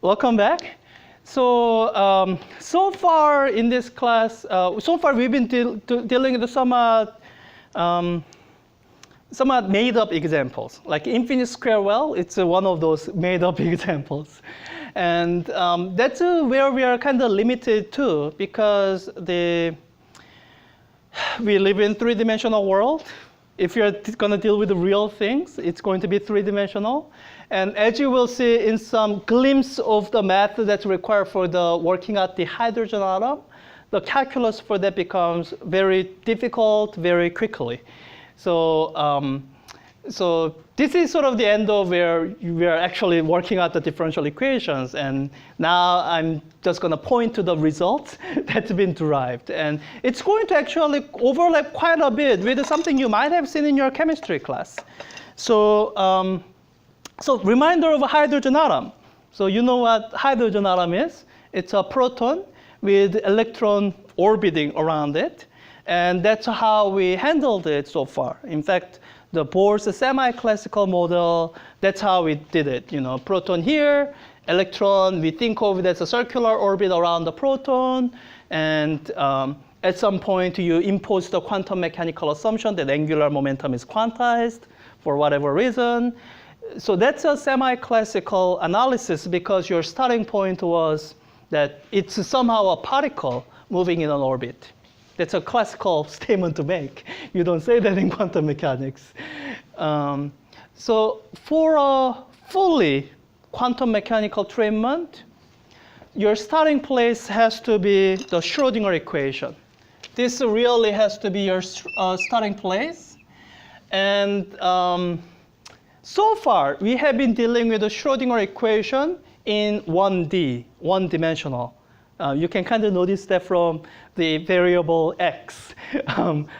Welcome back. So far in this class, so far we've been dealing with somewhat made-up examples. Like infinite square well, it's one of those made-up examples. And that's where we are kind of limited to, because we live in three-dimensional world. If you're going to deal with the real things, it's going to be three-dimensional. And as you will see in some glimpse of the math that's required for the working out the hydrogen atom, the calculus for that becomes very difficult very quickly. So this is sort of the end of where we are actually working out the differential equations. And now I'm just going to point to the results that's been derived. And it's going to actually overlap quite a bit with something you might have seen in your chemistry class. So reminder of a hydrogen atom. So you know what hydrogen atom is. It's a proton with electron orbiting around it. And that's how we handled it so far. In fact, the Bohr's semi-classical model, that's how we did it. You know, proton here, electron, we think of it as a circular orbit around the proton. And at some point, you impose the quantum mechanical assumption that angular momentum is quantized for whatever reason. So that's a semi-classical analysis because your starting point was that it's somehow a particle moving in an orbit. That's a classical statement to make. You don't say that in quantum mechanics. So for a fully quantum mechanical treatment, your starting place has to be the Schroedinger equation. This really has to be your starting place. And so far, we have been dealing with the Schroedinger equation in 1D, one-dimensional. You can kind of notice that from the variable x.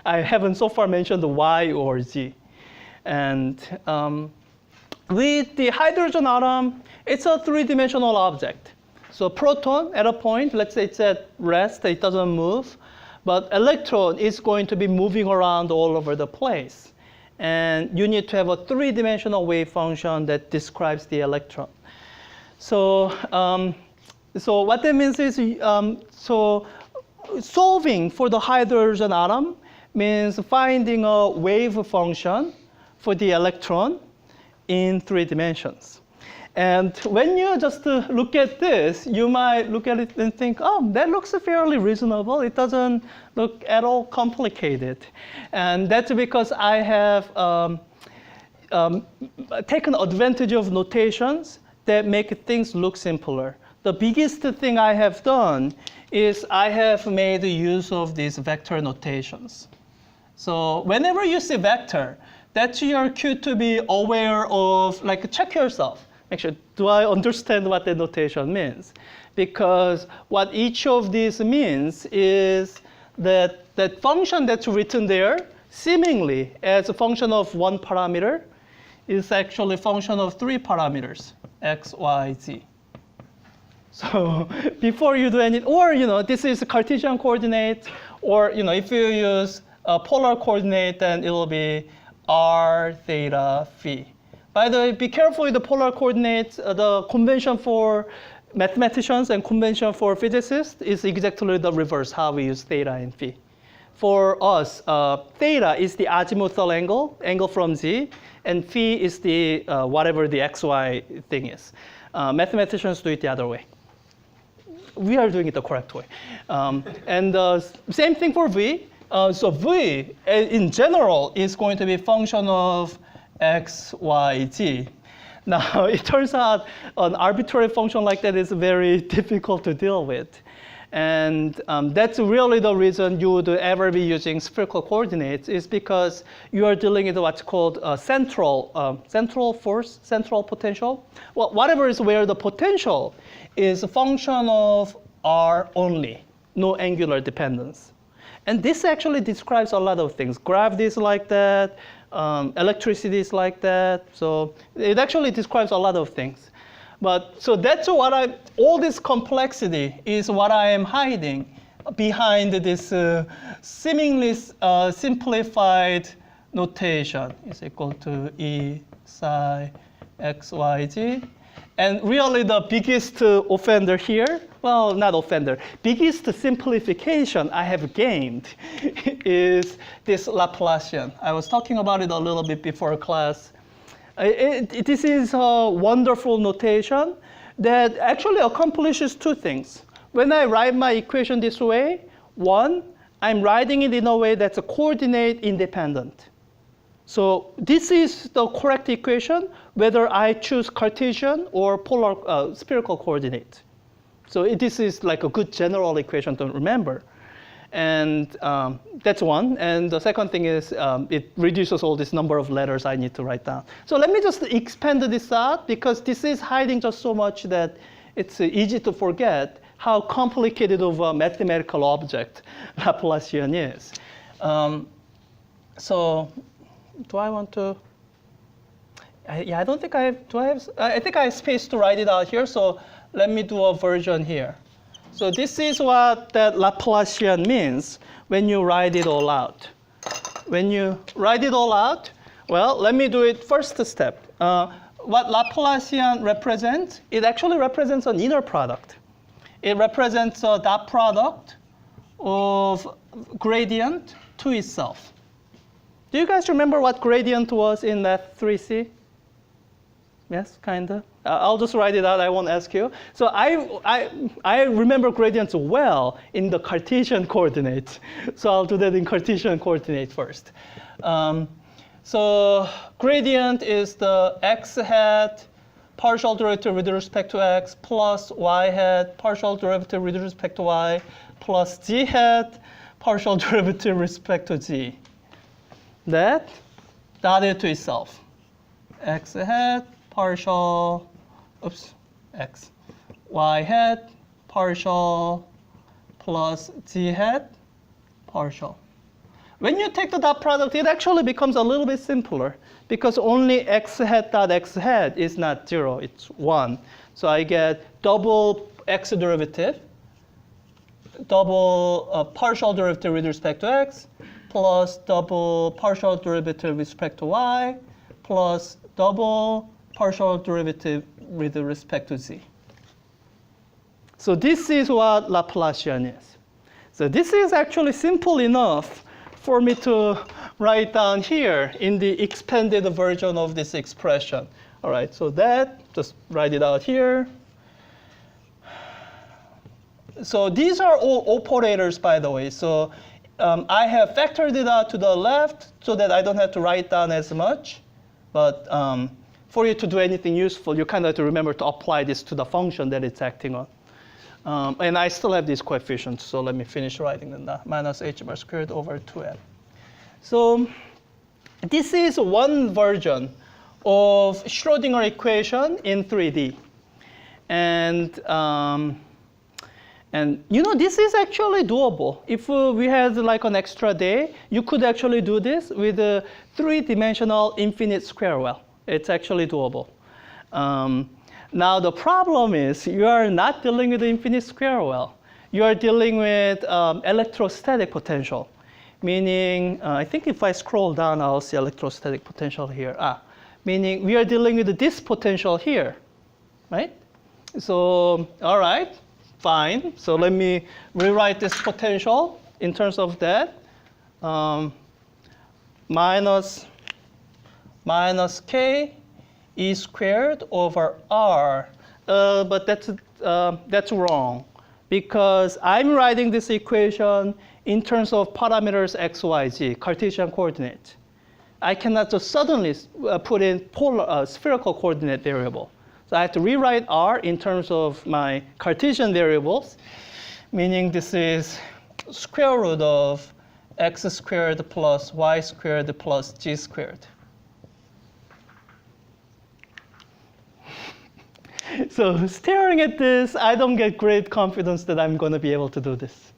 I haven't so far mentioned the y or z. And with the hydrogen atom, it's a three-dimensional object. So proton at a point, let's say it's at rest, it doesn't move. But electron is going to be moving around all over the place. And you need to have a three-dimensional wave function that describes the electron. So what that means is, solving for the hydrogen atom means finding a wave function for the electron in 3 dimensions. And when you just look at this, you might look at it and think, oh, that looks fairly reasonable. It doesn't look at all complicated. And that's because I have taken advantage of notations that make things look simpler. The biggest thing I have done is I have made use of these vector notations. So whenever you see vector, that's your cue to be aware of, like, check yourself. Actually, do I understand what the notation means? Because what each of these means is that that function that's written there, seemingly as a function of 1 parameter, is actually a function of 3 parameters, x, y, z. So before you do anything, or this is a Cartesian coordinate, or if you use a polar coordinate, then it will be r, theta, phi. By the way, be careful with the polar coordinates. The convention for mathematicians and convention for physicists is exactly the reverse, how we use theta and phi. For us, theta is the azimuthal angle from z, and phi is the whatever the xy thing is. Mathematicians do it the other way. We are doing it the correct way. And same thing for v. So v, in general, is going to be a function of x, y, z. Now, it turns out an arbitrary function like that is very difficult to deal with. And that's really the reason you would ever be using spherical coordinates, is because you are dealing with what's called central force, central potential. Well, whatever is where the potential is a function of r only, no angular dependence. And this actually describes a lot of things. Gravity is like that. Electricity is like that. So it actually describes a lot of things. But so that's what all this complexity is what I am hiding behind this seemingly simplified notation is equal to E psi x, y, z. And really the biggest offender here, well, not offender, biggest simplification I have gained is this Laplacian. I was talking about it a little bit before class. This is a wonderful notation that actually accomplishes two things. When I write my equation this way, one, I'm writing it in a way that's a coordinate independent. So this is the correct equation, whether I choose Cartesian or polar spherical coordinate. So this is like a good general equation to remember. And that's one. And the second thing is it reduces all this number of letters I need to write down. So let me just expand this out, because this is hiding just so much that it's easy to forget how complicated of a mathematical object Laplacian is. So do I want to? Yeah, I don't think I have. Do I have? I think I have space to write it out here. So let me do a version here. So this is what that Laplacian means when you write it all out. When you write it all out, well, let me do it first step. What Laplacian represents, it actually represents an inner product. It represents a dot product of gradient to itself. Do you guys remember what gradient was in that 3C? Yes, kind of. I'll just write it out. I won't ask you. So I remember gradients well in the Cartesian coordinates. So I'll do that in Cartesian coordinate first. So gradient is the x hat partial derivative with respect to x plus y hat partial derivative with respect to y plus z hat partial derivative with respect to z. That dotted to itself. X hat partial, oops, x. Y hat partial plus z hat partial. When you take the dot product, it actually becomes a little bit simpler, because only x hat dot x hat is not 0, it's 1. So I get double x derivative, double partial derivative with respect to x, plus double partial derivative with respect to y, plus double partial derivative with respect to z. So this is what Laplacian is. So this is actually simple enough for me to write down here in the expanded version of this expression. All right, so that, just write it out here. So these are all operators, by the way. So I have factored it out to the left so that I don't have to write down as much. But for you to do anything useful, you kind of have to remember to apply this to the function that it's acting on. And I still have these coefficients, so let me finish writing them down. Minus h bar squared over 2n. So this is one version of Schroedinger equation in 3D. And you know, this is actually doable. If we had like an extra day, you could actually do this with a 3-dimensional infinite square well. It's actually doable. Now the problem is you are not dealing with the infinite square well. You are dealing with electrostatic potential, meaning I think if I scroll down, I'll see electrostatic potential here. Meaning we are dealing with this potential here, right? So all right, fine. So let me rewrite this potential in terms of that. Minus k e squared over r. But that's wrong, because I'm writing this equation in terms of parameters x, y, z, Cartesian coordinate. I cannot just suddenly put in polar, spherical coordinate variable. So I have to rewrite r in terms of my Cartesian variables, meaning this is square root of x squared plus y squared plus g squared. So staring at this, I don't get great confidence that I'm going to be able to do this.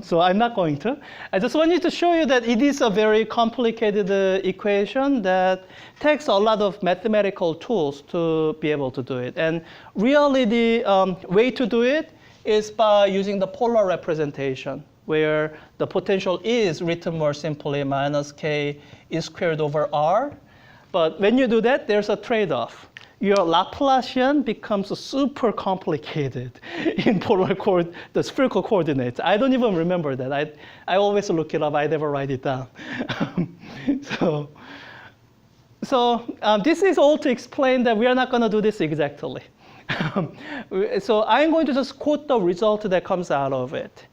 So I'm not going to. I just wanted to show you that it is a very complicated equation that takes a lot of mathematical tools to be able to do it. And really the way to do it is by using the polar representation, where the potential is written more simply minus k e squared over r. But when you do that, there's a trade-off. your Laplacian becomes super complicated in the spherical coordinates. I don't even remember that. I always look it up. I never write it down. This is all to explain that we are not going to do this exactly. So I'm going to just quote the result that comes out of it.